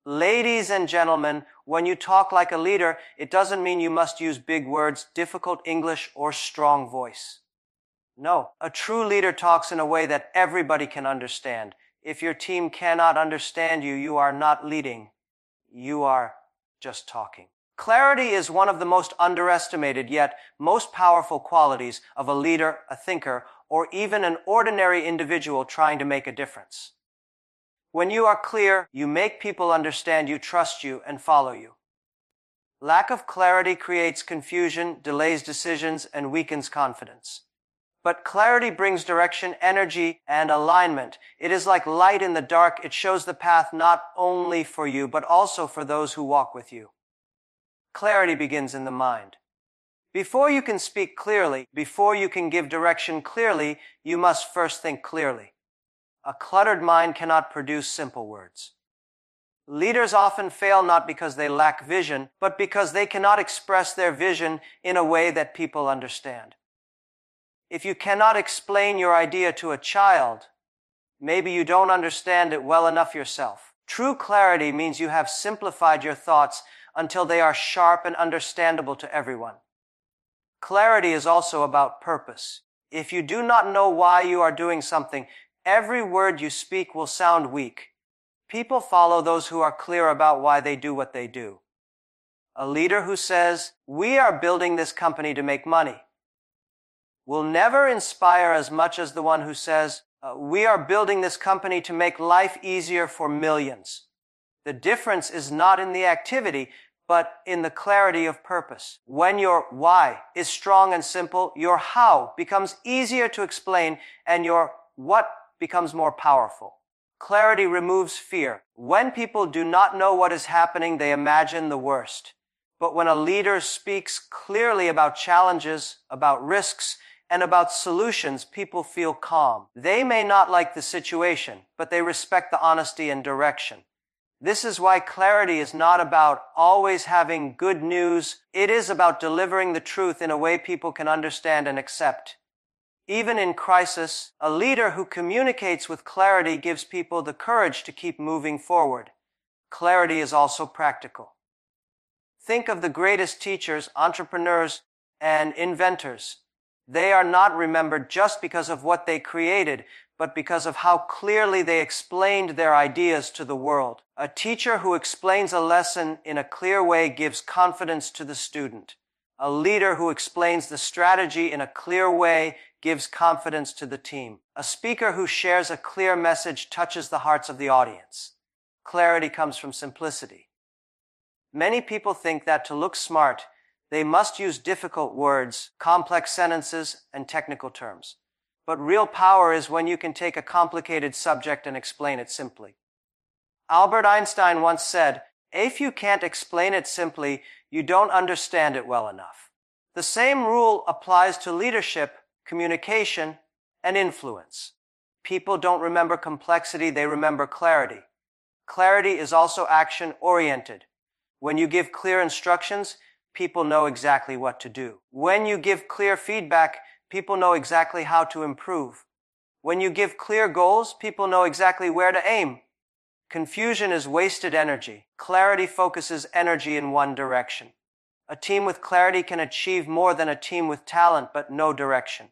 Ladies and gentlemen, when you talk like a leader, it doesn't mean you must use big words, difficult English, or strong voice. No, a true leader talks in a way that everybody can understand. If your team cannot understand you, you are not leading. You are just talking. Clarity is one of the most underestimated yet most powerful qualities of a leader, a thinker, or even an ordinary individual trying to make a difference. When you are clear, you make people understand you, trust you, and follow you. Lack of clarity creates confusion, delays decisions, and weakens confidence. But clarity brings direction, energy, and alignment. It is like light in the dark. It shows the path not only for you, but also for those who walk with you. Clarity begins in the mind. Before you can speak clearly, before you can give direction clearly, you must first think clearly. A cluttered mind cannot produce simple words. Leaders often fail not because they lack vision, but because they cannot express their vision in a way that people understand. If you cannot explain your idea to a child, maybe you don't understand it well enough yourself. True clarity means you have simplified your thoughts until they are sharp and understandable to everyone. Clarity is also about purpose. If you do not know why you are doing something, every word you speak will sound weak. People follow those who are clear about why they do what they do. A leader who says, "We are building this company to make money," will never inspire as much as the one who says, "We are building this company to make life easier for millions." The difference is not in the activity, but in the clarity of purpose. When your why is strong and simple, your how becomes easier to explain, and your what becomes more powerful. Clarity removes fear. When people do not know what is happening, they imagine the worst. But when a leader speaks clearly about challenges, about risks, and about solutions, people feel calm. They may not like the situation, but they respect the honesty and direction. This is why clarity is not about always having good news. It is about delivering the truth in a way people can understand and accept. Even in crisis, a leader who communicates with clarity gives people the courage to keep moving forward. Clarity is also practical. Think of the greatest teachers, entrepreneurs, and inventors. They are not remembered just because of what they created, but because of how clearly they explained their ideas to the world. A teacher who explains a lesson in a clear way gives confidence to the student. A leader who explains the strategy in a clear way gives confidence to the team. A speaker who shares a clear message touches the hearts of the audience. Clarity comes from simplicity. Many people think that to look smart, they must use difficult words, complex sentences, and technical terms. But real power is when you can take a complicated subject and explain it simply. Albert Einstein once said, "If you can't explain it simply, you don't understand it well enough." The same rule applies to leadership, communication, and influence. People don't remember complexity, they remember clarity. Clarity is also action-oriented. When you give clear instructions, people know exactly what to do. When you give clear feedback, people know exactly how to improve. When you give clear goals, people know exactly where to aim. Confusion is wasted energy. Clarity focuses energy in one direction. A team with clarity can achieve more than a team with talent but no direction.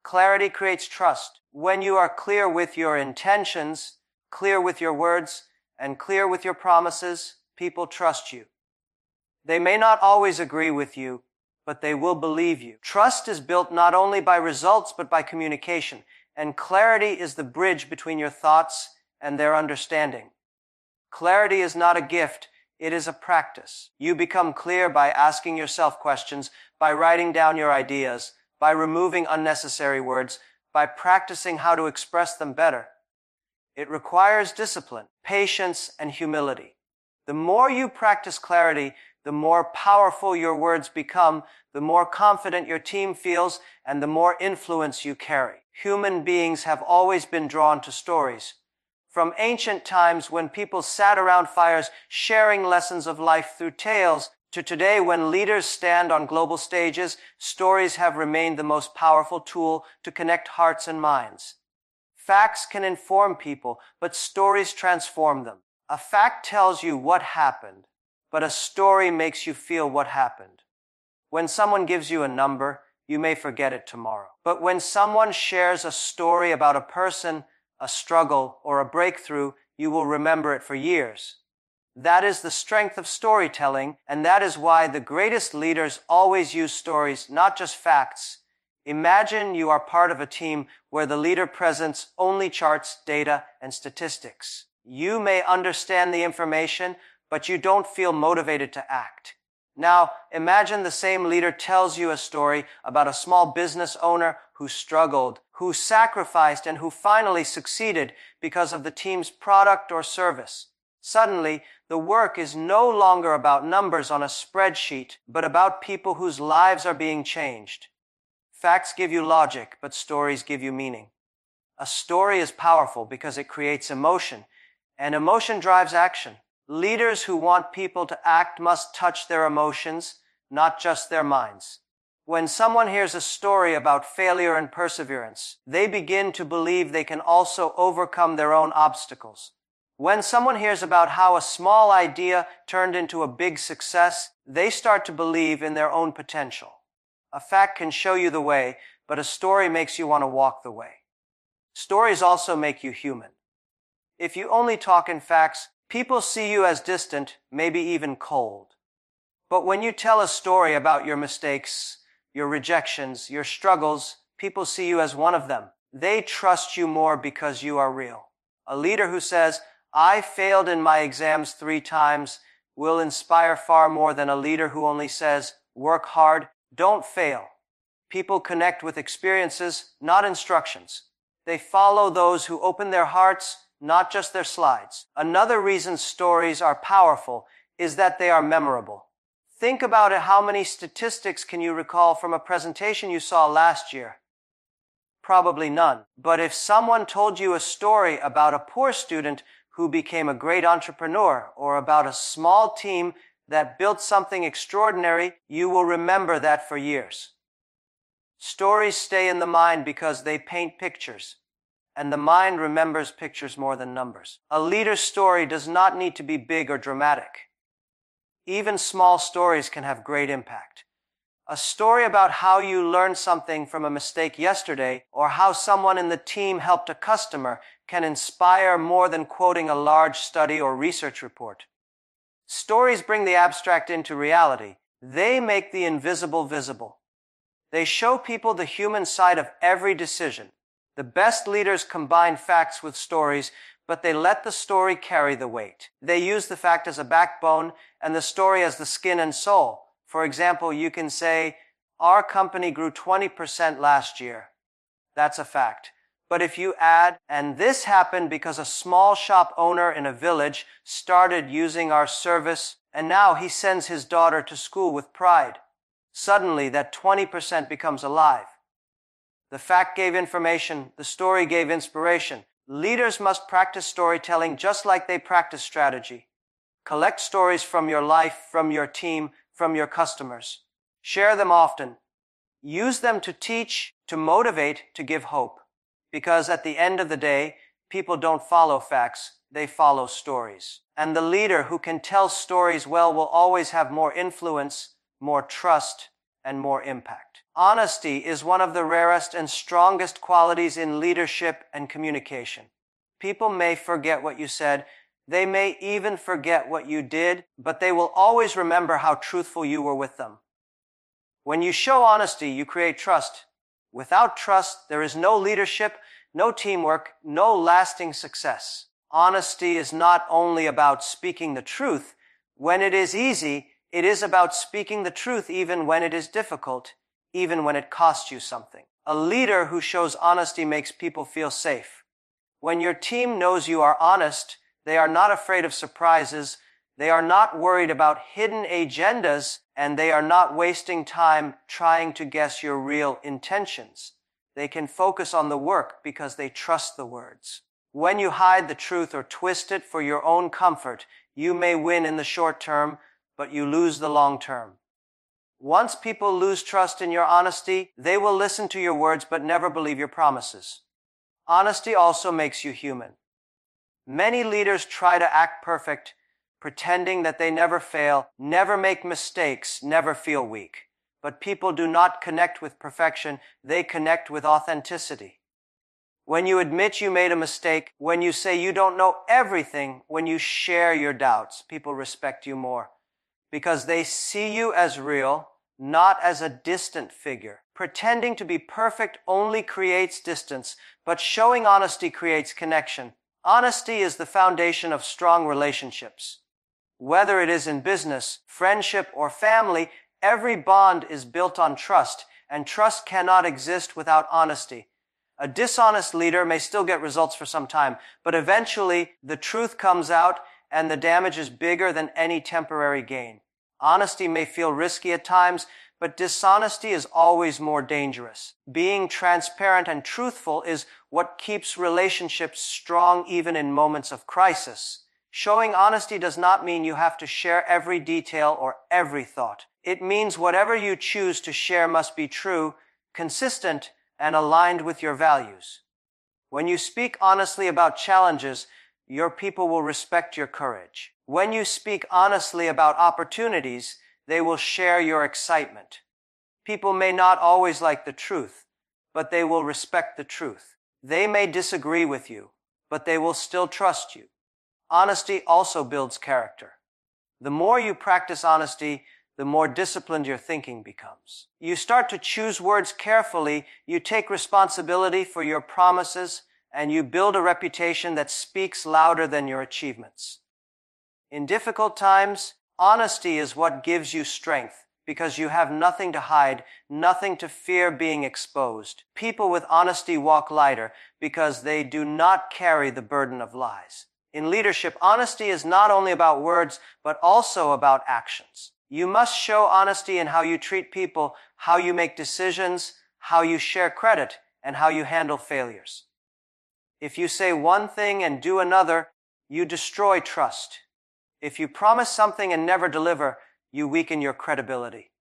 Clarity creates trust. When you are clear with your intentions, clear with your words, and clear with your promises, people trust you. They may not always agree with you, but they will believe you. Trust is built not only by results, but by communication, and clarity is the bridge between your thoughts and their understanding. Clarity is not a gift, it is a practice. You become clear by asking yourself questions, by writing down your ideas, by removing unnecessary words, by practicing how to express them better. It requires discipline, patience, and humility. The more you practice clarity, the more powerful your words become, the more confident your team feels, and the more influence you carry. Human beings have always been drawn to stories. From ancient times when people sat around fires sharing lessons of life through tales, to today when leaders stand on global stages, stories have remained the most powerful tool to connect hearts and minds. Facts can inform people, but stories transform them. A fact tells you what happened, but a story makes you feel what happened. When someone gives you a number, you may forget it tomorrow. But when someone shares a story about a person, a struggle, or a breakthrough, you will remember it for years. That is the strength of storytelling, and that is why the greatest leaders always use stories, not just facts. Imagine you are part of a team where the leader presents only charts, data, and statistics. You may understand the information, but you don't feel motivated to act. Now, imagine the same leader tells you a story about a small business owner who struggled, who sacrificed, and who finally succeeded because of the team's product or service. Suddenly, the work is no longer about numbers on a spreadsheet, but about people whose lives are being changed. Facts give you logic, but stories give you meaning. A story is powerful because it creates emotion, and emotion drives action. Leaders who want people to act must touch their emotions, not just their minds. When someone hears a story about failure and perseverance, they begin to believe they can also overcome their own obstacles. When someone hears about how a small idea turned into a big success, they start to believe in their own potential. A fact can show you the way, but a story makes you want to walk the way. Stories also make you human. If you only talk in facts, people see you as distant, maybe even cold. But when you tell a story about your mistakes, your rejections, your struggles, people see you as one of them. They trust you more because you are real. A leader who says, "I failed in my exams 3 times," will inspire far more than a leader who only says, "Work hard, don't fail." People connect with experiences, not instructions. They follow those who open their hearts, not just their slides. Another reason stories are powerful is that they are memorable. Think about it. How many statistics can you recall from a presentation you saw last year? Probably none. But if someone told you a story about a poor student who became a great entrepreneur, or about a small team that built something extraordinary, you will remember that for years. Stories stay in the mind because they paint pictures, and the mind remembers pictures more than numbers. A leader's story does not need to be big or dramatic. Even small stories can have great impact. A story about how you learned something from a mistake yesterday, or how someone in the team helped a customer, can inspire more than quoting a large study or research report. Stories bring the abstract into reality. They make the invisible visible. They show people the human side of every decision. The best leaders combine facts with stories, but they let the story carry the weight. They use the fact as a backbone and the story as the skin and soul. For example, you can say, "Our company grew 20% last year." That's a fact. But if you add, "And this happened because a small shop owner in a village started using our service, and now he sends his daughter to school with pride," suddenly that 20% becomes alive. The fact gave information, the story gave inspiration. Leaders must practice storytelling just like they practice strategy. Collect stories from your life, from your team, from your customers. Share them often. Use them to teach, to motivate, to give hope. Because at the end of the day, people don't follow facts, they follow stories. And the leader who can tell stories well will always have more influence, more trust, and more impact. Honesty is one of the rarest and strongest qualities in leadership and communication. People may forget what you said, they may even forget what you did, but they will always remember how truthful you were with them. When you show honesty, you create trust. Without trust, there is no leadership, no teamwork, no lasting success. Honesty is not only about speaking the truth when it is easy, it is about speaking the truth even when it is difficult, even when it costs you something. A leader who shows honesty makes people feel safe. When your team knows you are honest, they are not afraid of surprises, they are not worried about hidden agendas, and they are not wasting time trying to guess your real intentions. They can focus on the work because they trust the words. When you hide the truth or twist it for your own comfort, you may win in the short term, but you lose the long term. Once people lose trust in your honesty, they will listen to your words but never believe your promises. Honesty also makes you human. Many leaders try to act perfect, pretending that they never fail, never make mistakes, never feel weak. But people do not connect with perfection, they connect with authenticity. When you admit you made a mistake, when you say you don't know everything, when you share your doubts, people respect you more because they see you as real, not as a distant figure. Pretending to be perfect only creates distance, but showing honesty creates connection. Honesty is the foundation of strong relationships. Whether it is in business, friendship, or family, every bond is built on trust, and trust cannot exist without honesty. A dishonest leader may still get results for some time, but eventually the truth comes out and the damage is bigger than any temporary gain. Honesty may feel risky at times, but dishonesty is always more dangerous. Being transparent and truthful is what keeps relationships strong even in moments of crisis. Showing honesty does not mean you have to share every detail or every thought. It means whatever you choose to share must be true, consistent, and aligned with your values. When you speak honestly about challenges, your people will respect your courage. When you speak honestly about opportunities, they will share your excitement. People may not always like the truth, but they will respect the truth. They may disagree with you, but they will still trust you. Honesty also builds character. The more you practice honesty, the more disciplined your thinking becomes. You start to choose words carefully, you take responsibility for your promises, and you build a reputation that speaks louder than your achievements. In difficult times, honesty is what gives you strength, because you have nothing to hide, nothing to fear being exposed. People with honesty walk lighter, because they do not carry the burden of lies. In leadership, honesty is not only about words, but also about actions. You must show honesty in how you treat people, how you make decisions, how you share credit, and how you handle failures. If you say one thing and do another, you destroy trust. If you promise something and never deliver, you weaken your credibility.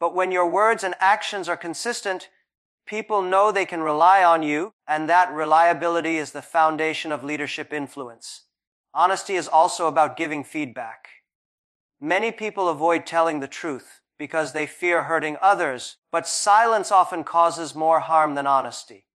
But when your words and actions are consistent, people know they can rely on you, and that reliability is the foundation of leadership influence. Honesty is also about giving feedback. Many people avoid telling the truth because they fear hurting others, but silence often causes more harm than honesty.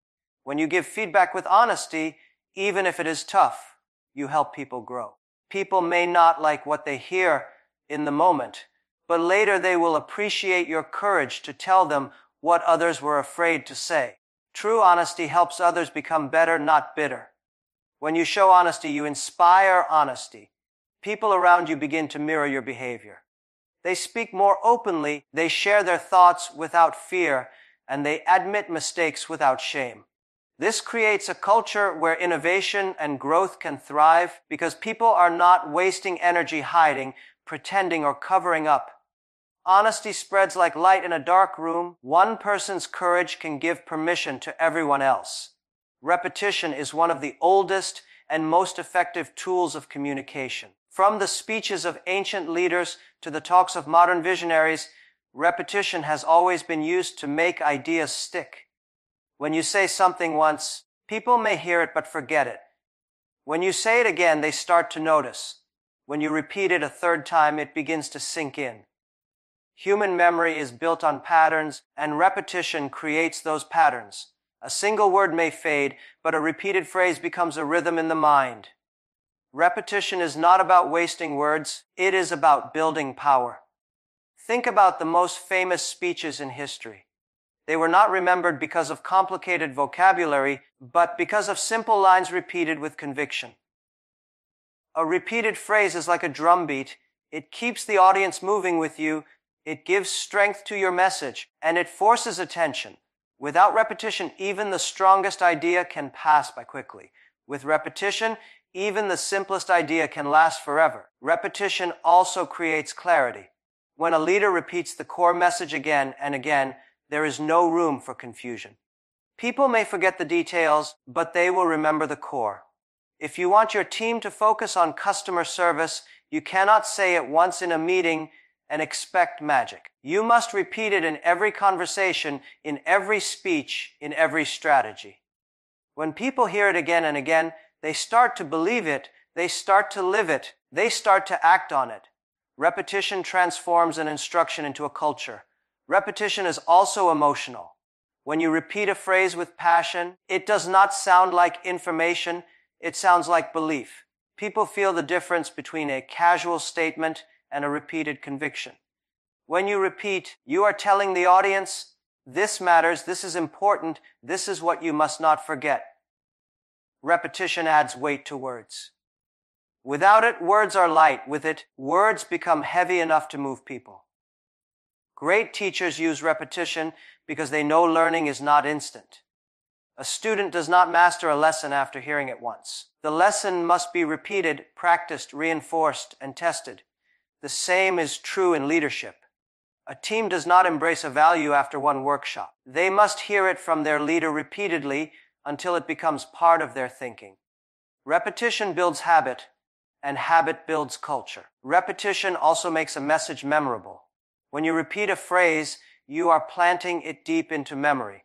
When you give feedback with honesty, even if it is tough, you help people grow. People may not like what they hear in the moment, but later they will appreciate your courage to tell them what others were afraid to say. True honesty helps others become better, not bitter. When you show honesty, you inspire honesty. People around you begin to mirror your behavior. They speak more openly, they share their thoughts without fear, and they admit mistakes without shame. This creates a culture where innovation and growth can thrive because people are not wasting energy hiding, pretending, or covering up. Honesty spreads like light in a dark room. One person's courage can give permission to everyone else. Repetition is one of the oldest and most effective tools of communication. From the speeches of ancient leaders to the talks of modern visionaries, repetition has always been used to make ideas stick. When you say something once, people may hear it but forget it. When you say it again, they start to notice. When you repeat it a third time, it begins to sink in. Human memory is built on patterns, and repetition creates those patterns. A single word may fade, but a repeated phrase becomes a rhythm in the mind. Repetition is not about wasting words, it is about building power. Think about the most famous speeches in history. They were not remembered because of complicated vocabulary, but because of simple lines repeated with conviction. A repeated phrase is like a drum beat. It keeps the audience moving with you, it gives strength to your message, and it forces attention. Without repetition, even the strongest idea can pass by quickly. With repetition, even the simplest idea can last forever. Repetition also creates clarity. When a leader repeats the core message again and again, there is no room for confusion. People may forget the details, but they will remember the core. If you want your team to focus on customer service, you cannot say it once in a meeting and expect magic. You must repeat it in every conversation, in every speech, in every strategy. When people hear it again and again, They start to believe it. They start to live it. They start to act on it. Repetition transforms an instruction into a culture. Repetition is also emotional. When you repeat a phrase with passion, it does not sound like information, it sounds like belief. People feel the difference between a casual statement and a repeated conviction. When you repeat, you are telling the audience, this matters, this is important, this is what you must not forget. Repetition adds weight to words. Without it, words are light. With it, words become heavy enough to move people. Great teachers use repetition because they know learning is not instant. A student does not master a lesson after hearing it once. The lesson must be repeated, practiced, reinforced, and tested. The same is true in leadership. A team does not embrace a value after one workshop. They must hear it from their leader repeatedly until it becomes part of their thinking. Repetition builds habit, and habit builds culture. Repetition also makes a message memorable. When you repeat a phrase, you are planting it deep into memory.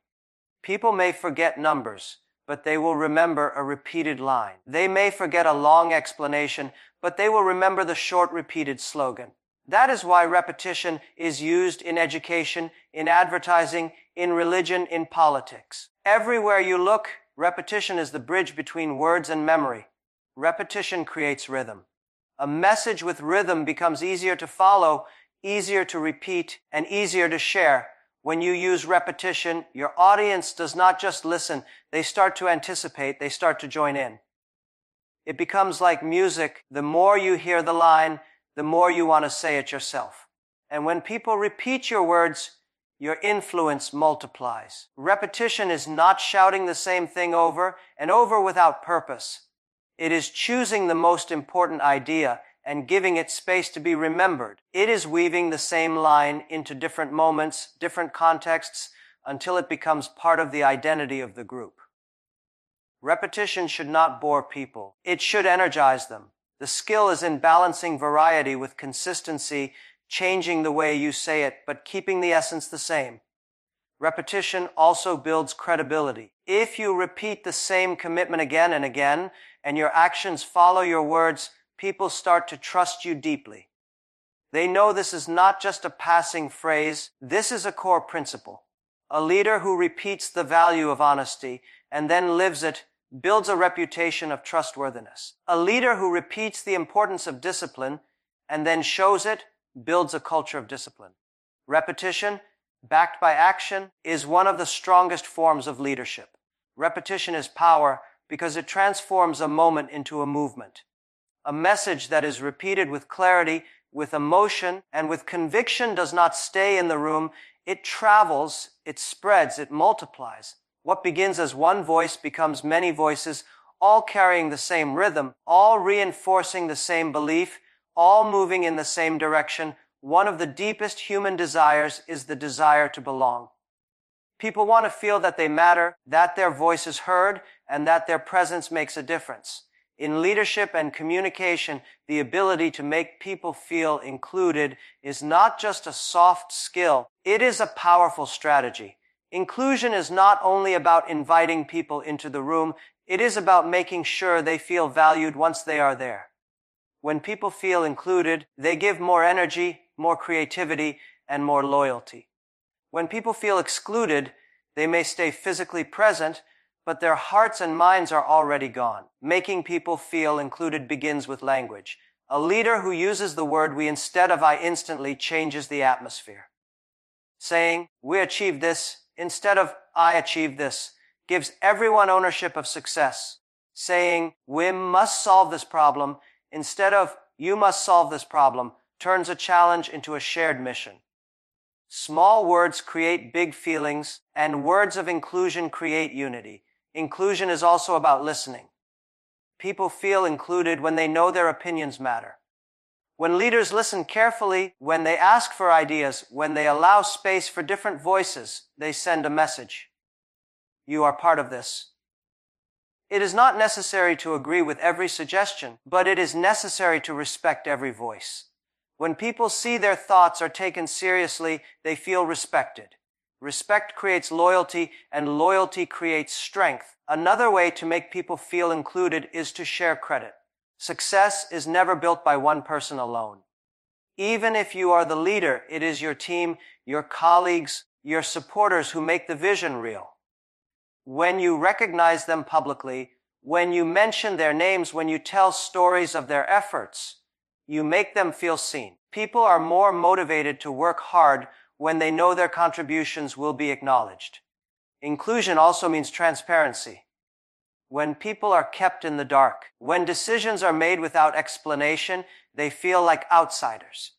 People may forget numbers, but they will remember a repeated line. They may forget a long explanation, but they will remember the short repeated slogan. That is why repetition is used in education, in advertising, in religion, in politics. Everywhere you look, repetition is the bridge between words and memory. Repetition creates rhythm. A message with rhythm becomes easier to follow, easier to repeat, and easier to share. When you use repetition, your audience does not just listen, they start to anticipate, they start to join in. It becomes like music. The more you hear the line, the more you want to say it yourself. And when people repeat your words, your influence multiplies. Repetition is not shouting the same thing over and over without purpose. It is choosing the most important idea and giving it space to be remembered. It is weaving the same line into different moments, different contexts, until it becomes part of the identity of the group. Repetition should not bore people. It should energize them. The skill is in balancing variety with consistency, changing the way you say it, but keeping the essence the same. Repetition also builds credibility. If you repeat the same commitment again and again, and your actions follow your words, people start to trust you deeply. They know this is not just a passing phrase, this is a core principle. A leader who repeats the value of honesty and then lives it builds a reputation of trustworthiness. A leader who repeats the importance of discipline and then shows it builds a culture of discipline. Repetition, backed by action, is one of the strongest forms of leadership. Repetition is power because it transforms a moment into a movement. A message that is repeated with clarity, with emotion, and with conviction does not stay in the room. It travels, it spreads, it multiplies. What begins as one voice becomes many voices, all carrying the same rhythm, all reinforcing the same belief, all moving in the same direction. One of the deepest human desires is the desire to belong. People want to feel that they matter, that their voice is heard, and that their presence makes a difference. In leadership and communication, the ability to make people feel included is not just a soft skill, it is a powerful strategy. Inclusion is not only about inviting people into the room, it is about making sure they feel valued once they are there. When people feel included, they give more energy, more creativity, and more loyalty. When people feel excluded, they may stay physically present, but their hearts and minds are already gone. Making people feel included begins with language. A leader who uses the word we instead of I instantly changes the atmosphere. Saying, we achieved this, instead of I achieved this, gives everyone ownership of success. Saying, we must solve this problem, instead of you must solve this problem, turns a challenge into a shared mission. Small words create big feelings, and words of inclusion create unity. Inclusion is also about listening. People feel included when they know their opinions matter. When leaders listen carefully, when they ask for ideas, when they allow space for different voices, they send a message. You are part of this. It is not necessary to agree with every suggestion, but it is necessary to respect every voice. When people see their thoughts are taken seriously, they feel respected. Respect creates loyalty, and loyalty creates strength. Another way to make people feel included is to share credit. Success is never built by one person alone. Even if you are the leader, it is your team, your colleagues, your supporters who make the vision real. When you recognize them publicly, when you mention their names, when you tell stories of their efforts, you make them feel seen. People are more motivated to work hard when they know their contributions will be acknowledged. Inclusion also means transparency. When people are kept in the dark, when decisions are made without explanation, they feel like outsiders.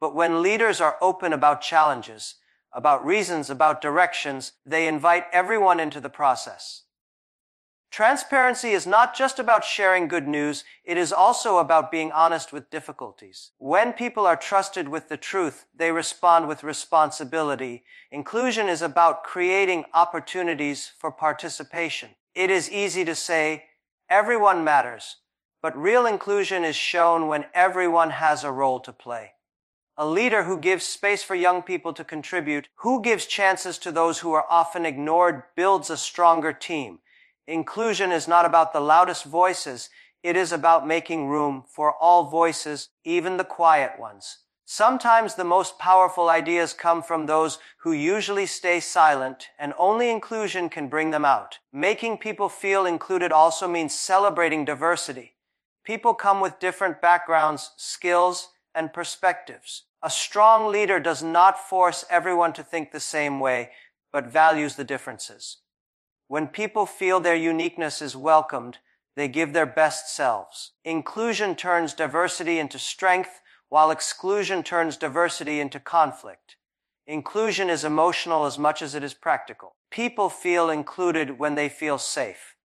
But when leaders are open about challenges, about reasons, about directions, they invite everyone into the process. Transparency is not just about sharing good news, it is also about being honest with difficulties. When people are trusted with the truth, they respond with responsibility. Inclusion is about creating opportunities for participation. It is easy to say, everyone matters, but real inclusion is shown when everyone has a role to play. A leader who gives space for young people to contribute, who gives chances to those who are often ignored, builds a stronger team. Inclusion is not about the loudest voices, it is about making room for all voices, even the quiet ones. Sometimes the most powerful ideas come from those who usually stay silent, and only inclusion can bring them out. Making people feel included also means celebrating diversity. People come with different backgrounds, skills, and perspectives. A strong leader does not force everyone to think the same way, but values the differences. When people feel their uniqueness is welcomed, they give their best selves. Inclusion turns diversity into strength, while exclusion turns diversity into conflict. Inclusion is emotional as much as it is practical. People feel included when they feel safe.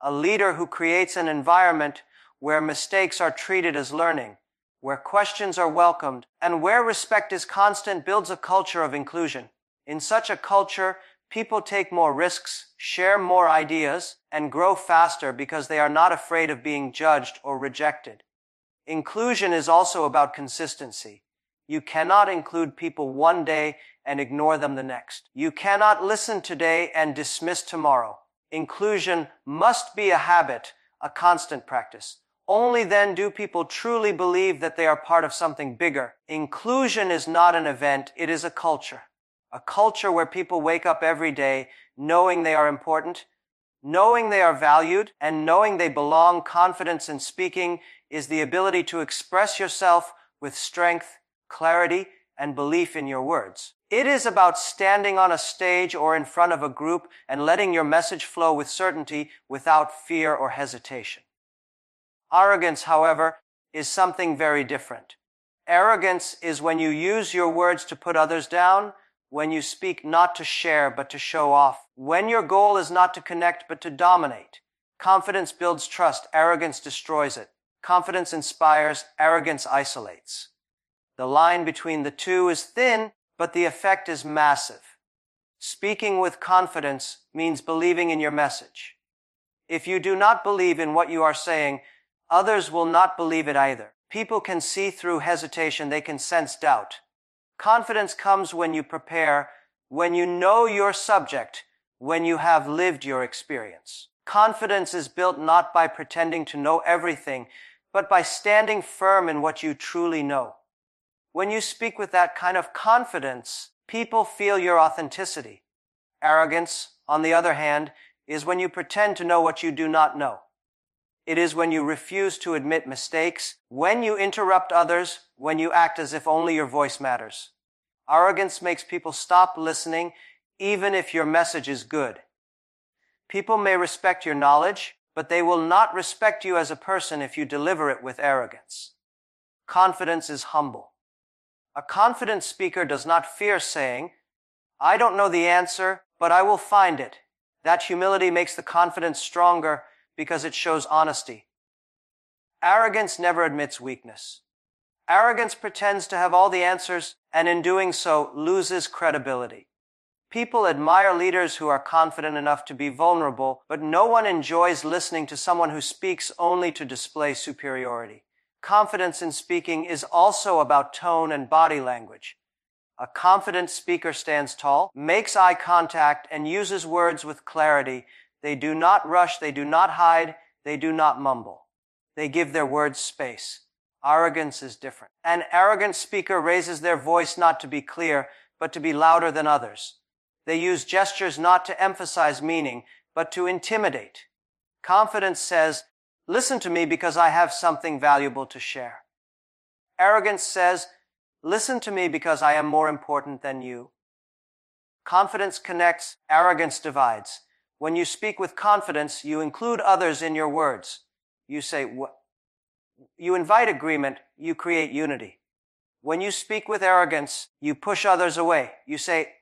A leader who creates an environment where mistakes are treated as learning, where questions are welcomed, and where respect is constant builds a culture of inclusion. In such a culture, people take more risks, share more ideas, and grow faster because they are not afraid of being judged or rejected. Inclusion is also about consistency. You cannot include people one day and ignore them the next. You cannot listen today and dismiss tomorrow. Inclusion must be a habit, a constant practice. Only then do people truly believe that they are part of something bigger. Inclusion is not an event, it is a culture. A culture where people wake up every day knowing they are important, knowing they are valued, and knowing they belong. Confidence in speaking is the ability to express yourself with strength, clarity, and belief in your words. It is about standing on a stage or in front of a group and letting your message flow with certainty without fear or hesitation. Arrogance, however, is something very different. Arrogance is when you use your words to put others down, when you speak not to share but to show off, when your goal is not to connect but to dominate. Confidence builds trust, arrogance destroys it. Confidence inspires, arrogance isolates. The line between the two is thin, but the effect is massive. Speaking with confidence means believing in your message. If you do not believe in what you are saying, others will not believe it either. People can see through hesitation, they can sense doubt. Confidence comes when you prepare, when you know your subject, when you have lived your experience. Confidence is built not by pretending to know everything, but by standing firm in what you truly know. When you speak with that kind of confidence, people feel your authenticity. Arrogance, on the other hand, is when you pretend to know what you do not know. It is when you refuse to admit mistakes, when you interrupt others, when you act as if only your voice matters. Arrogance makes people stop listening, even if your message is good. People may respect your knowledge, but they will not respect you as a person if you deliver it with arrogance. Confidence is humble. A confident speaker does not fear saying, "I don't know the answer, but I will find it." That humility makes the confidence stronger because it shows honesty. Arrogance never admits weakness. Arrogance pretends to have all the answers, and in doing so, loses credibility. People admire leaders who are confident enough to be vulnerable, but no one enjoys listening to someone who speaks only to display superiority. Confidence in speaking is also about tone and body language. A confident speaker stands tall, makes eye contact, and uses words with clarity. They do not rush, they do not hide, they do not mumble. They give their words space. Arrogance is different. An arrogant speaker raises their voice not to be clear, but to be louder than others. They use gestures not to emphasize meaning, but to intimidate. Confidence says, "Listen to me because I have something valuable to share." Arrogance says, "Listen to me because I am more important than you." Confidence connects, arrogance divides. When you speak with confidence, you include others in your words. You say, you invite agreement, you create unity. When you speak with arrogance, you push others away. You say,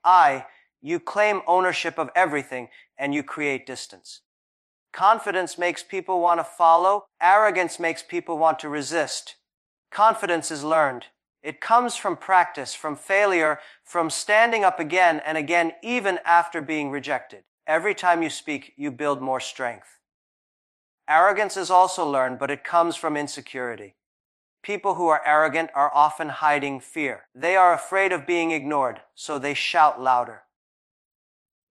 you claim ownership of everything, and you create distance. Confidence makes people want to follow. Arrogance makes people want to resist. Confidence is learned. It comes from practice, from failure, from standing up again and again, even after being rejected. Every time you speak, you build more strength. Arrogance is also learned, but it comes from insecurity. People who are arrogant are often hiding fear. They are afraid of being ignored, so they shout louder.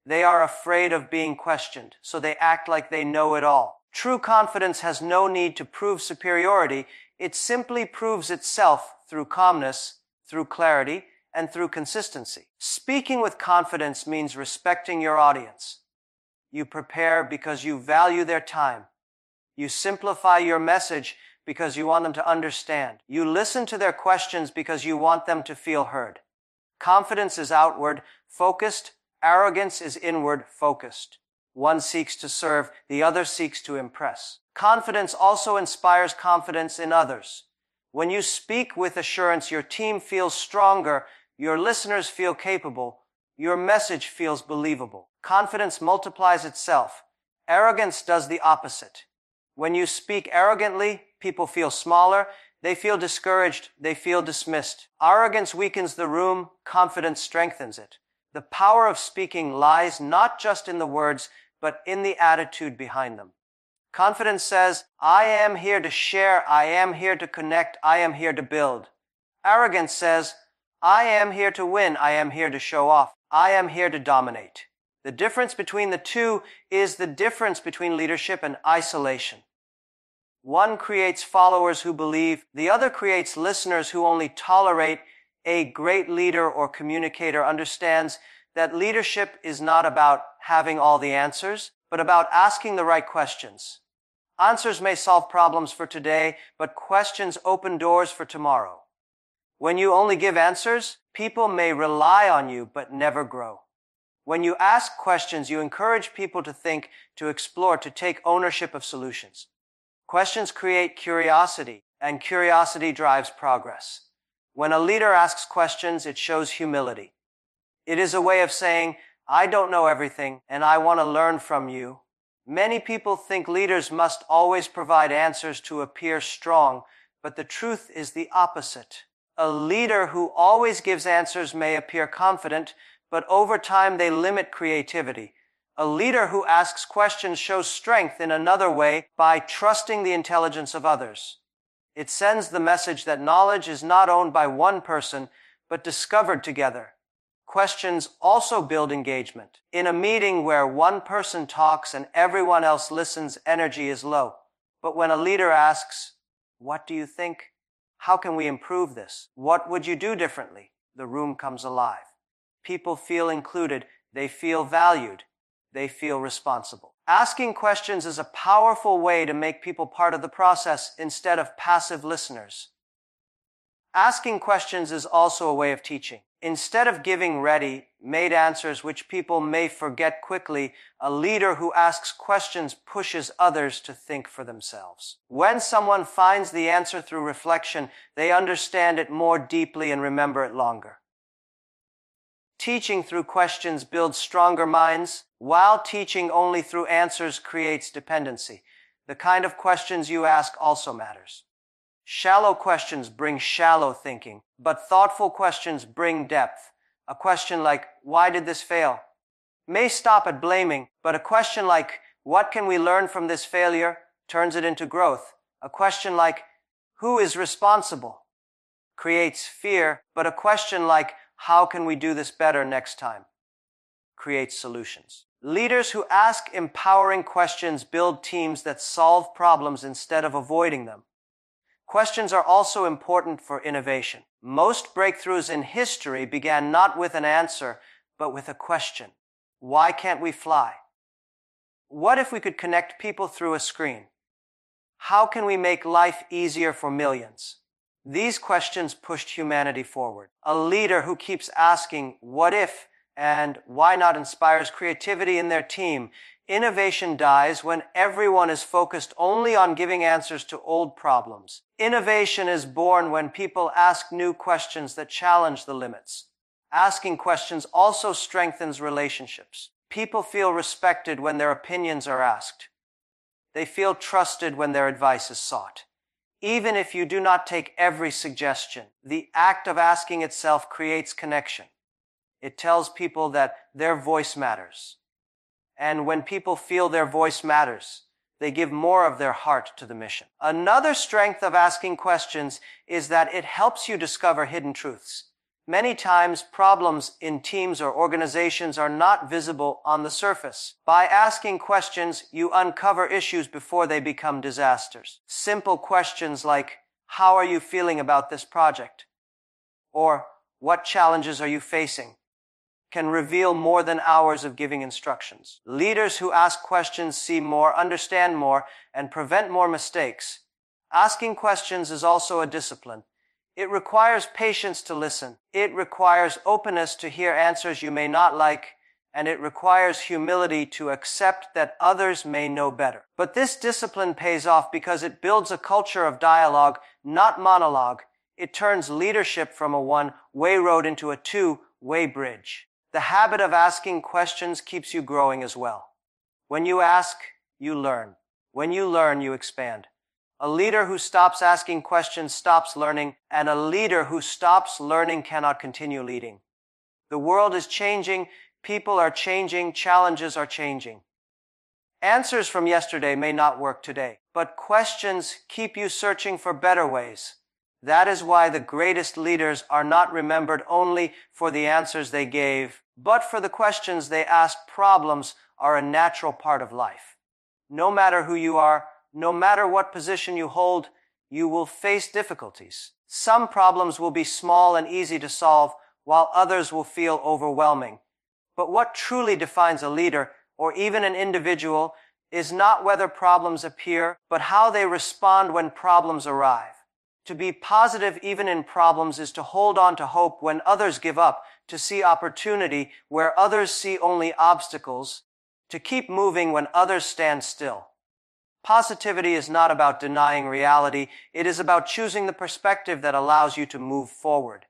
They are afraid of being questioned, so they act like they know it all. True confidence has no need to prove superiority. It simply proves itself through calmness, through clarity, and through consistency. Speaking with confidence means respecting your audience. You prepare because you value their time. You simplify your message because you want them to understand. You listen to their questions because you want them to feel heard. Confidence is outward focused. Arrogance is inward focused. One seeks to serve, the other seeks to impress. Confidence also inspires confidence in others. When you speak with assurance, your team feels stronger, your listeners feel capable, your message feels believable. Confidence multiplies itself. Arrogance does the opposite. When you speak arrogantly, people feel smaller, they feel discouraged, they feel dismissed. Arrogance weakens the room, confidence strengthens it. The power of speaking lies not just in the words, but in the attitude behind them. Confidence says, I am here to share, I am here to connect, I am here to build. Arrogance says, I am here to win, I am here to show off, I am here to dominate. The difference between the two is the difference between leadership and isolation. One creates followers who believe, the other creates listeners who only tolerate. A great leader or communicator understands that leadership is not about having all the answers, but about asking the right questions. Answers may solve problems for today, but questions open doors for tomorrow. When you only give answers, people may rely on you but never grow. When you ask questions, you encourage people to think, to explore, to take ownership of solutions. Questions create curiosity, and curiosity drives progress. When a leader asks questions, it shows humility. It is a way of saying, I don't know everything, and I want to learn from you. Many people think leaders must always provide answers to appear strong, but the truth is the opposite. A leader who always gives answers may appear confident, but over time they limit creativity. A leader who asks questions shows strength in another way by trusting the intelligence of others. It sends the message that knowledge is not owned by one person, but discovered together. Questions also build engagement. In a meeting where one person talks and everyone else listens, energy is low. But when a leader asks, what do you think? How can we improve this? What would you do differently? The room comes alive. People feel included. They feel valued. They feel responsible. Asking questions is a powerful way to make people part of the process instead of passive listeners. Asking questions is also a way of teaching. Instead of giving ready-made answers which people may forget quickly, a leader who asks questions pushes others to think for themselves. When someone finds the answer through reflection, they understand it more deeply and remember it longer. Teaching through questions builds stronger minds, while teaching only through answers creates dependency. The kind of questions you ask also matters. Shallow questions bring shallow thinking, but thoughtful questions bring depth. A question like, why did this fail? May stop at blaming, but a question like, what can we learn from this failure? Turns it into growth. A question like, who is responsible? creates fear, but a question like, how can we do this better next time, creates solutions. Leaders who ask empowering questions build teams that solve problems instead of avoiding them. Questions are also important for innovation. Most breakthroughs in history began not with an answer, but with a question. Why can't we fly? What if we could connect people through a screen? How can we make life easier for millions? These questions pushed humanity forward. A leader who keeps asking, what if and why not, inspires creativity in their team. Innovation dies when everyone is focused only on giving answers to old problems. Innovation is born when people ask new questions that challenge the limits. Asking questions also strengthens relationships. People feel respected when their opinions are asked. They feel trusted when their advice is sought. Even if you do not take every suggestion, the act of asking itself creates connection. It tells people that their voice matters. And when people feel their voice matters, they give more of their heart to the mission. Another strength of asking questions is that it helps you discover hidden truths. Many times, problems in teams or organizations are not visible on the surface. By asking questions, you uncover issues before they become disasters. Simple questions like, how are you feeling about this project? Or, what challenges are you facing? Can reveal more than hours of giving instructions. Leaders who ask questions see more, understand more, and prevent more mistakes. Asking questions is also a discipline. It requires patience to listen. It requires openness to hear answers you may not like, and it requires humility to accept that others may know better. But this discipline pays off because it builds a culture of dialogue, not monologue. It turns leadership from a one-way road into a two-way bridge. The habit of asking questions keeps you growing as well. When you ask, you learn. When you learn, you expand. A leader who stops asking questions stops learning, and a leader who stops learning cannot continue leading. The world is changing, people are changing, challenges are changing. Answers from yesterday may not work today, but questions keep you searching for better ways. That is why the greatest leaders are not remembered only for the answers they gave, but for the questions they asked. Problems are a natural part of life. No matter who you are, no matter what position you hold, you will face difficulties. Some problems will be small and easy to solve, while others will feel overwhelming. But what truly defines a leader, or even an individual, is not whether problems appear, but how they respond when problems arrive. To be positive even in problems is to hold on to hope when others give up, to see opportunity where others see only obstacles, to keep moving when others stand still. Positivity is not about denying reality. It is about choosing the perspective that allows you to move forward.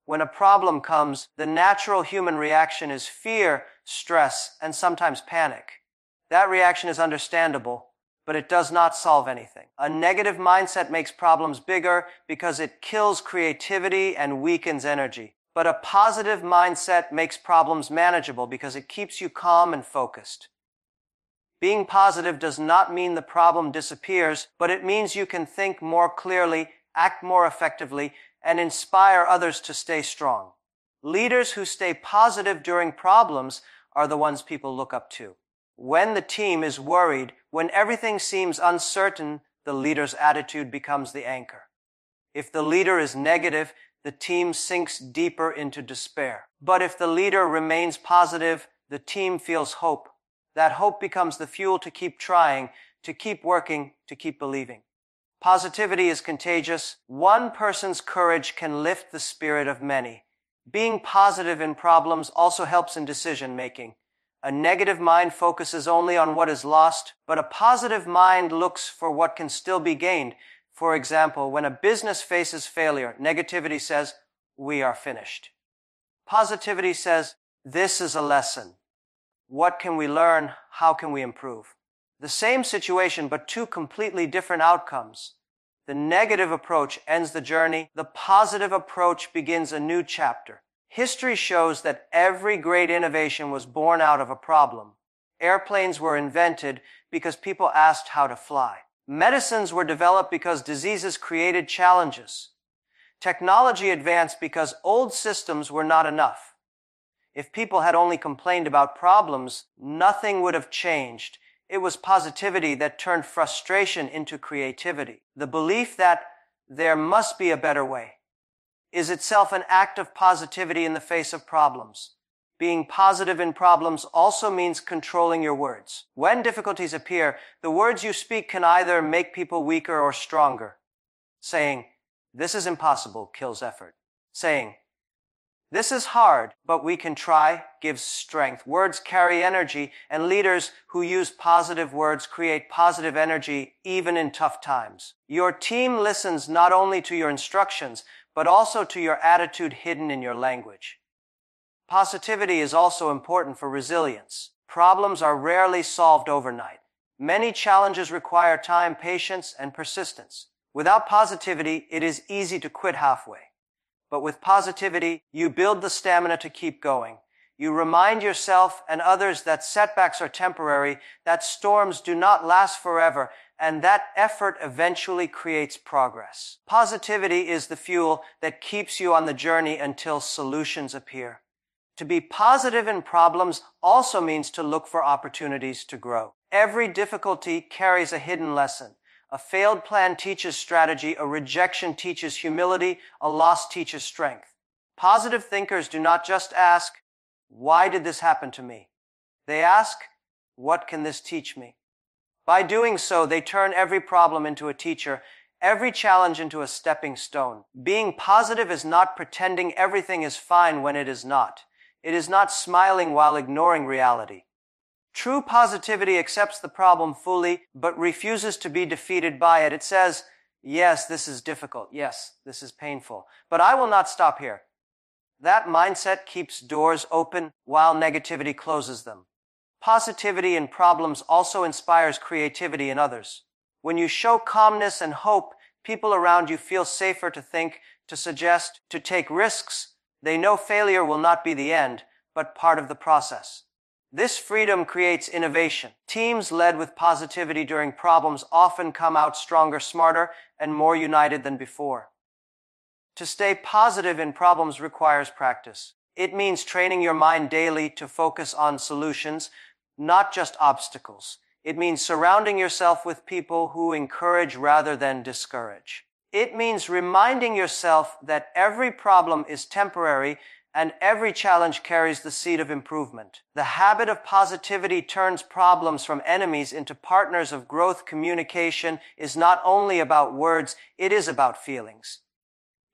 When a problem comes, the natural human reaction is fear, stress, and sometimes panic. That reaction is understandable, but it does not solve anything. A negative mindset makes problems bigger because it kills creativity and weakens energy. But a positive mindset makes problems manageable because it keeps you calm and focused. Being positive does not mean the problem disappears, but it means you can think more clearly, act more effectively, and inspire others to stay strong. Leaders who stay positive during problems are the ones people look up to. When the team is worried, when everything seems uncertain, the leader's attitude becomes the anchor. If the leader is negative, the team sinks deeper into despair. But if the leader remains positive, the team feels hope. That hope becomes the fuel to keep trying, to keep working, to keep believing. Positivity is contagious. One person's courage can lift the spirit of many. Being positive in problems also helps in decision making. A negative mind focuses only on what is lost, but a positive mind looks for what can still be gained. For example, when a business faces failure, negativity says, "We are finished." Positivity says, "This is a lesson. What can we learn? How can we improve?" The same situation, but two completely different outcomes. The negative approach ends the journey. The positive approach begins a new chapter. History shows that every great innovation was born out of a problem. Airplanes were invented because people asked how to fly. Medicines were developed because diseases created challenges. Technology advanced because old systems were not enough. If people had only complained about problems, nothing would have changed. It was positivity that turned frustration into creativity. The belief that there must be a better way is itself an act of positivity in the face of problems. Being positive in problems also means controlling your words. When difficulties appear, the words you speak can either make people weaker or stronger. Saying, "This is impossible," kills effort. Saying, "This is hard, but we can try," gives strength. Words carry energy, and leaders who use positive words create positive energy even in tough times. Your team listens not only to your instructions, but also to your attitude hidden in your language. Positivity is also important for resilience. Problems are rarely solved overnight. Many challenges require time, patience, and persistence. Without positivity, it is easy to quit halfway. But with positivity, you build the stamina to keep going. You remind yourself and others that setbacks are temporary, that storms do not last forever, and that effort eventually creates progress. Positivity is the fuel that keeps you on the journey until solutions appear. To be positive in problems also means to look for opportunities to grow. Every difficulty carries a hidden lesson. A failed plan teaches strategy, a rejection teaches humility, a loss teaches strength. Positive thinkers do not just ask, "Why did this happen to me?" They ask, "What can this teach me?" By doing so, they turn every problem into a teacher, every challenge into a stepping stone. Being positive is not pretending everything is fine when it is not. It is not smiling while ignoring reality. True positivity accepts the problem fully, but refuses to be defeated by it. It says, "Yes, this is difficult. Yes, this is painful. But I will not stop here." That mindset keeps doors open while negativity closes them. Positivity in problems also inspires creativity in others. When you show calmness and hope, people around you feel safer to think, to suggest, to take risks. They know failure will not be the end, but part of the process. This freedom creates innovation. Teams led with positivity during problems often come out stronger, smarter, and more united than before. To stay positive in problems requires practice. It means training your mind daily to focus on solutions, not just obstacles. It means surrounding yourself with people who encourage rather than discourage. It means reminding yourself that every problem is temporary and every challenge carries the seed of improvement. The habit of positivity turns problems from enemies into partners of growth. Communication is not only about words, it is about feelings.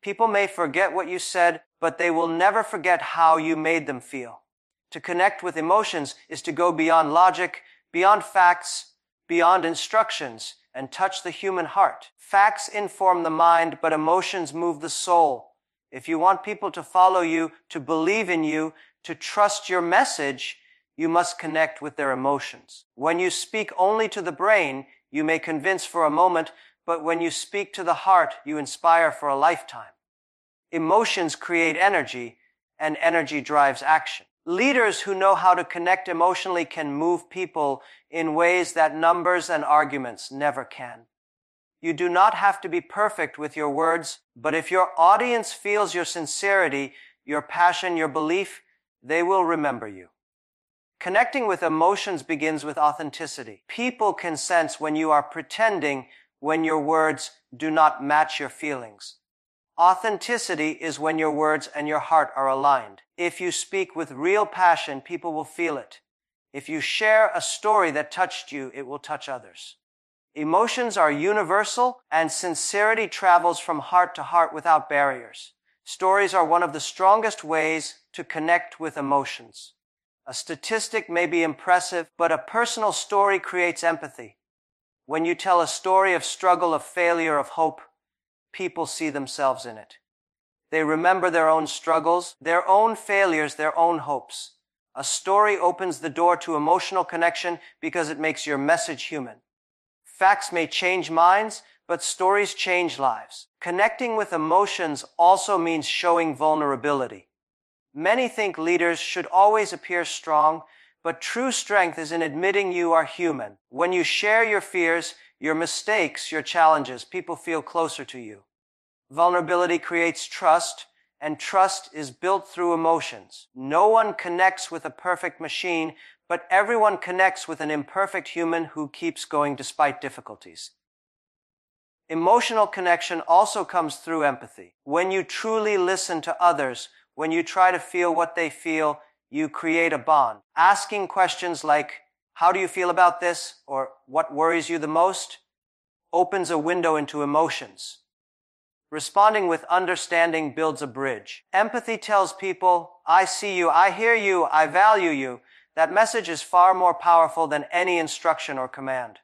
People may forget what you said, but they will never forget how you made them feel. To connect with emotions is to go beyond logic, beyond facts, beyond instructions, and touch the human heart. Facts inform the mind, but emotions move the soul. If you want people to follow you, to believe in you, to trust your message, you must connect with their emotions. When you speak only to the brain, you may convince for a moment, but when you speak to the heart, you inspire for a lifetime. Emotions create energy, and energy drives action. Leaders who know how to connect emotionally can move people in ways that numbers and arguments never can. You do not have to be perfect with your words, but if your audience feels your sincerity, your passion, your belief, they will remember you. Connecting with emotions begins with authenticity. People can sense when you are pretending, when your words do not match your feelings. Authenticity is when your words and your heart are aligned. If you speak with real passion, people will feel it. If you share a story that touched you, it will touch others. Emotions are universal, and sincerity travels from heart to heart without barriers. Stories are one of the strongest ways to connect with emotions. A statistic may be impressive, but a personal story creates empathy. When you tell a story of struggle, of failure, of hope, people see themselves in it. They remember their own struggles, their own failures, their own hopes. A story opens the door to emotional connection because it makes your message human. Facts may change minds, but stories change lives. Connecting with emotions also means showing vulnerability. Many think leaders should always appear strong, but true strength is in admitting you are human. When you share your fears, your mistakes, your challenges, people feel closer to you. Vulnerability creates trust, and trust is built through emotions. No one connects with a perfect machine, but everyone connects with an imperfect human who keeps going despite difficulties. Emotional connection also comes through empathy. When you truly listen to others, when you try to feel what they feel, you create a bond. Asking questions like, "How do you feel about this?" or "What worries you the most?" opens a window into emotions. Responding with understanding builds a bridge. Empathy tells people, "I see you, I hear you, I value you." That message is far more powerful than any instruction or command.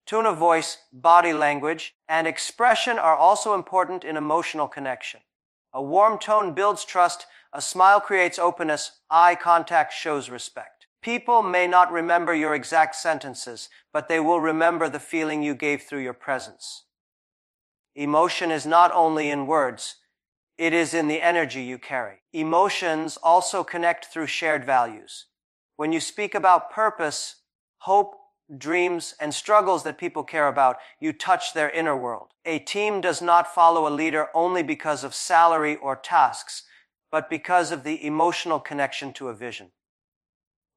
Tone of voice, body language, and expression are also important in emotional connection. A warm tone builds trust, a smile creates openness, eye contact shows respect. People may not remember your exact sentences, but they will remember the feeling you gave through your presence. Emotion is not only in words, it is in the energy you carry. Emotions also connect through shared values. When you speak about purpose, hope, dreams, and struggles that people care about, you touch their inner world. A team does not follow a leader only because of salary or tasks, but because of the emotional connection to a vision.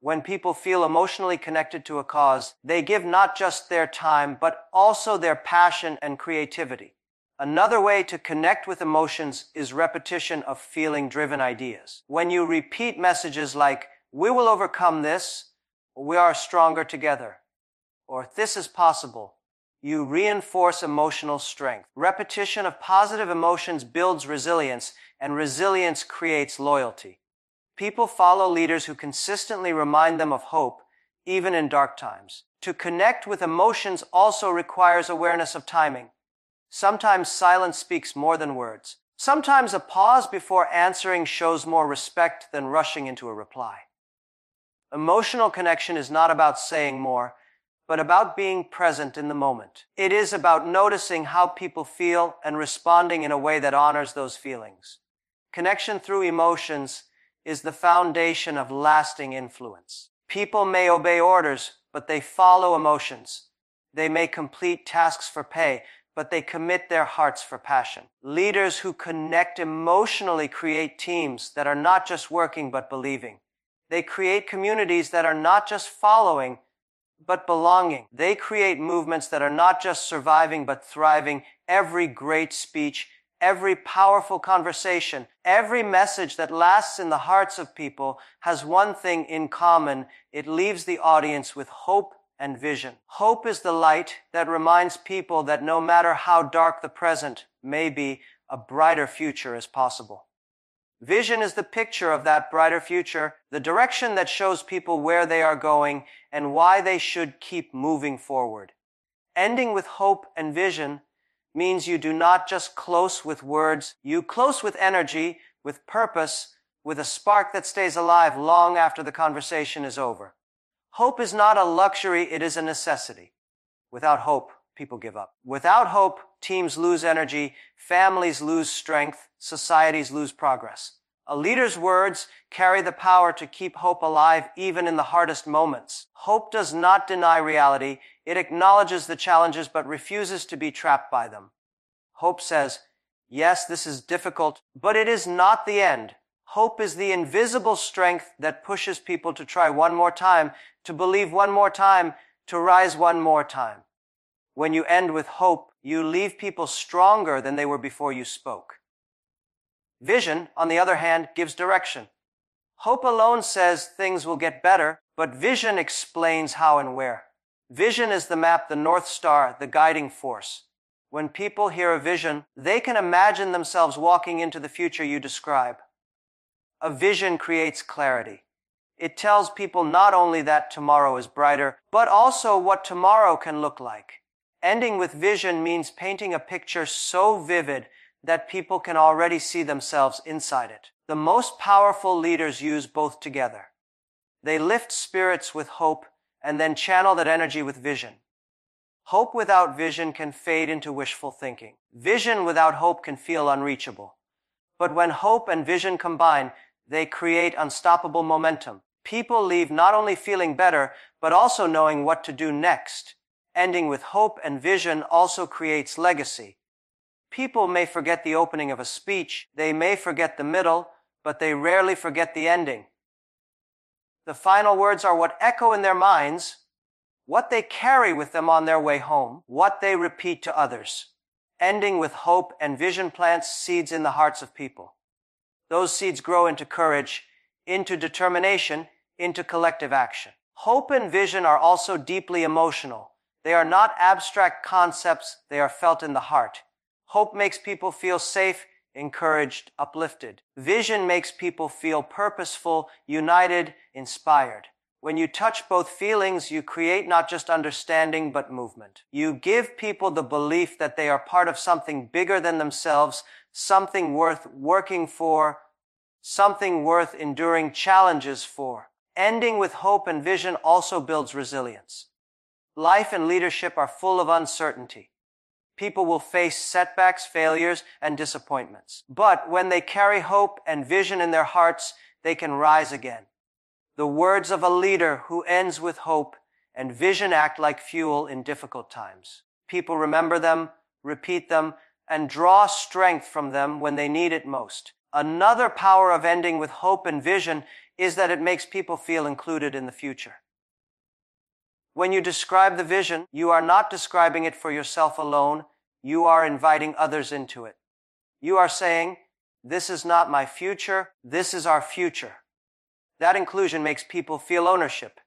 When people feel emotionally connected to a cause, they give not just their time, but also their passion and creativity. Another way to connect with emotions is repetition of feeling-driven ideas. When you repeat messages like, "We will overcome this," or "We are stronger together," or "This is possible," you reinforce emotional strength. Repetition of positive emotions builds resilience, and resilience creates loyalty. People follow leaders who consistently remind them of hope, even in dark times. To connect with emotions also requires awareness of timing. Sometimes silence speaks more than words. Sometimes a pause before answering shows more respect than rushing into a reply. Emotional connection is not about saying more, but about being present in the moment. It is about noticing how people feel and responding in a way that honors those feelings. Connection through emotions is the foundation of lasting influence. People may obey orders, but they follow emotions. They may complete tasks for pay, but they commit their hearts for passion. Leaders who connect emotionally create teams that are not just working but believing. They create communities that are not just following, but belonging. They create movements that are not just surviving, but thriving. Every great speech, every powerful conversation, every message that lasts in the hearts of people has one thing in common. It leaves the audience with hope and vision. Hope is the light that reminds people that no matter how dark the present may be, a brighter future is possible. Vision is the picture of that brighter future, the direction that shows people where they are going and why they should keep moving forward. Ending with hope and vision means you do not just close with words, you close with energy, with purpose, with a spark that stays alive long after the conversation is over. Hope is not a luxury, it is a necessity. Without hope, people give up. Without hope, teams lose energy, families lose strength, societies lose progress. A leader's words carry the power to keep hope alive even in the hardest moments. Hope does not deny reality. It acknowledges the challenges but refuses to be trapped by them. Hope says, "Yes, this is difficult, but it is not the end." Hope is the invisible strength that pushes people to try one more time, to believe one more time, to rise one more time. When you end with hope, you leave people stronger than they were before you spoke. Vision, on the other hand, gives direction. Hope alone says things will get better, but vision explains how and where. Vision is the map, the North Star, the guiding force. When people hear a vision, they can imagine themselves walking into the future you describe. A vision creates clarity. It tells people not only that tomorrow is brighter, but also what tomorrow can look like. Ending with vision means painting a picture so vivid that people can already see themselves inside it. The most powerful leaders use both together. They lift spirits with hope and then channel that energy with vision. Hope without vision can fade into wishful thinking. Vision without hope can feel unreachable. But when hope and vision combine, they create unstoppable momentum. People leave not only feeling better, but also knowing what to do next. Ending with hope and vision also creates legacy. People may forget the opening of a speech, they may forget the middle, but they rarely forget the ending. The final words are what echo in their minds, what they carry with them on their way home, what they repeat to others. Ending with hope and vision plants seeds in the hearts of people. Those seeds grow into courage, into determination, into collective action. Hope and vision are also deeply emotional. They are not abstract concepts, they are felt in the heart. Hope makes people feel safe, encouraged, uplifted. Vision makes people feel purposeful, united, inspired. When you touch both feelings, you create not just understanding, but movement. You give people the belief that they are part of something bigger than themselves, something worth working for, something worth enduring challenges for. Ending with hope and vision also builds resilience. Life and leadership are full of uncertainty. People will face setbacks, failures, and disappointments. But when they carry hope and vision in their hearts, they can rise again. The words of a leader who ends with hope and vision act like fuel in difficult times. People remember them, repeat them, and draw strength from them when they need it most. Another power of ending with hope and vision is that it makes people feel included in the future. When you describe the vision, you are not describing it for yourself alone, you are inviting others into it. You are saying, "This is not my future, this is our future." That inclusion makes people feel ownership.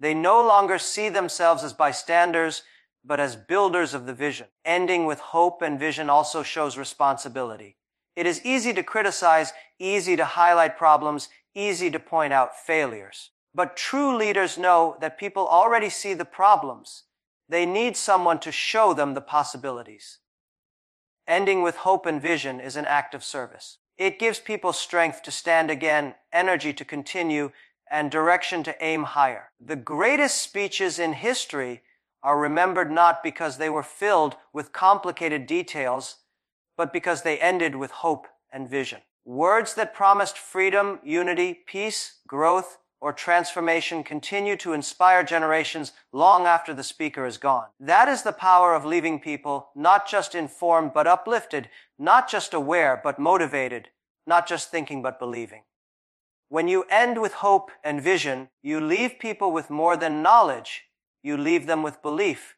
They no longer see themselves as bystanders, but as builders of the vision. Ending with hope and vision also shows responsibility. It is easy to criticize, easy to highlight problems, easy to point out failures. But true leaders know that people already see the problems. They need someone to show them the possibilities. Ending with hope and vision is an act of service. It gives people strength to stand again, energy to continue, and direction to aim higher. The greatest speeches in history are remembered not because they were filled with complicated details, but because they ended with hope and vision. Words that promised freedom, unity, peace, growth, or transformation continue to inspire generations long after the speaker is gone. That is the power of leaving people not just informed but uplifted, not just aware but motivated, not just thinking but believing. When you end with hope and vision, you leave people with more than knowledge, you leave them with belief.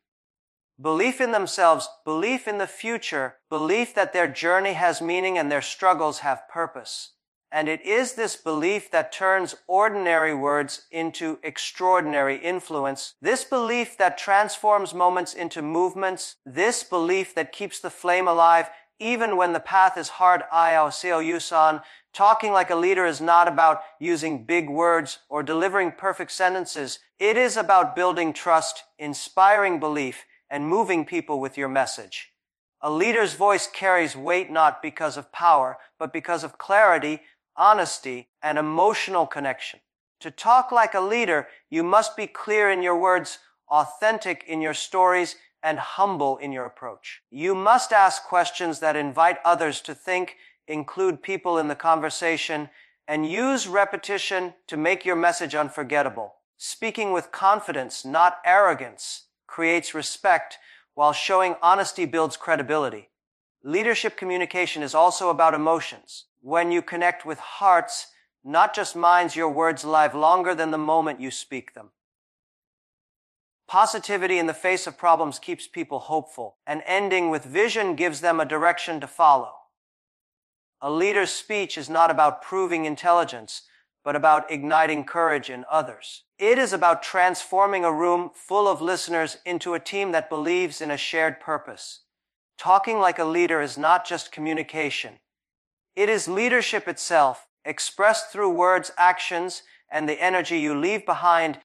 Belief in themselves, belief in the future, belief that their journey has meaning and their struggles have purpose. And it is this belief that turns ordinary words into extraordinary influence. This belief that transforms moments into movements. This belief that keeps the flame alive even when the path is hard. Yusan. Talking like a leader is not about using big words or delivering perfect sentences. It is about building trust, inspiring belief, and moving people with your message. A leader's voice carries weight not because of power, but because of clarity, honesty, and emotional connection. To talk like a leader, you must be clear in your words, authentic in your stories, and humble in your approach. You must ask questions that invite others to think, include people in the conversation, and use repetition to make your message unforgettable. Speaking with confidence, not arrogance, creates respect, while showing honesty builds credibility. Leadership communication is also about emotions. When you connect with hearts, not just minds, your words live longer than the moment you speak them. Positivity in the face of problems keeps people hopeful, and ending with vision gives them a direction to follow. A leader's speech is not about proving intelligence, but about igniting courage in others. It is about transforming a room full of listeners into a team that believes in a shared purpose. Talking like a leader is not just communication. It is leadership itself, expressed through words, actions, and the energy you leave behind.